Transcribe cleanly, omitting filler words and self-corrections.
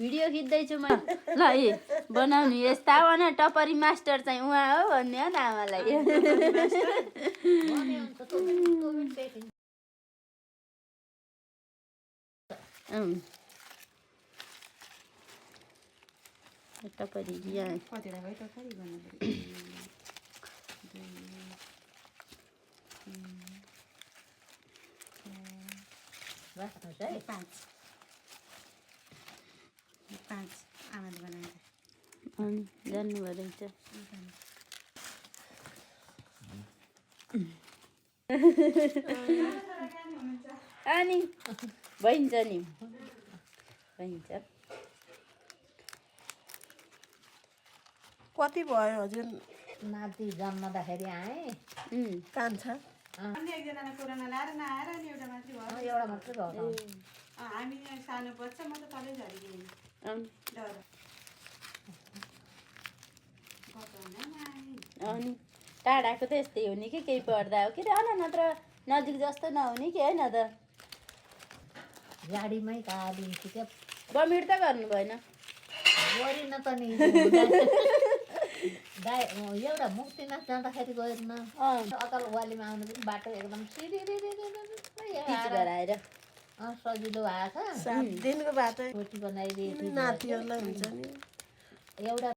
video खिच्दैछु म ल बनाउनु यस्ता भन टपरी मास्टर चाहिँ उहाँ हो भन्ने हो नि आमालाई टपरी यहाँ पाँच आमाले बनाएर जान्नुभयो रहेछ अनि भइन्छ नि भइन्छ कति भयो हजुर नाति जन्मदाखेरि आएँ कान्छ एकजनालाई कोरोना ल्याएर नआएर अनि एउटा मात्रै भयो एउटा मात्रै भयो हामी यहाँ सानो बच्चा म त तलै झरिदिएँ अनि टाढाको त यस्तै हो नि कि केही पर्दा हो कि रहन नत्र नजिक जस्तो नहुने कि होइन त गाडीमै कालिन्छु क्या बमिट त गर्नु भएन गरिन त नि एउटा मुक्तिनाथ जाँदाखेरि गएन अकाल वालीमा आउनु पनि बाटो एकदम गराएर सजिलो भएको छ 7 दिनको बाटो रोटी बनाइदिए नातिहरूलाई हुन्छ नि एउटा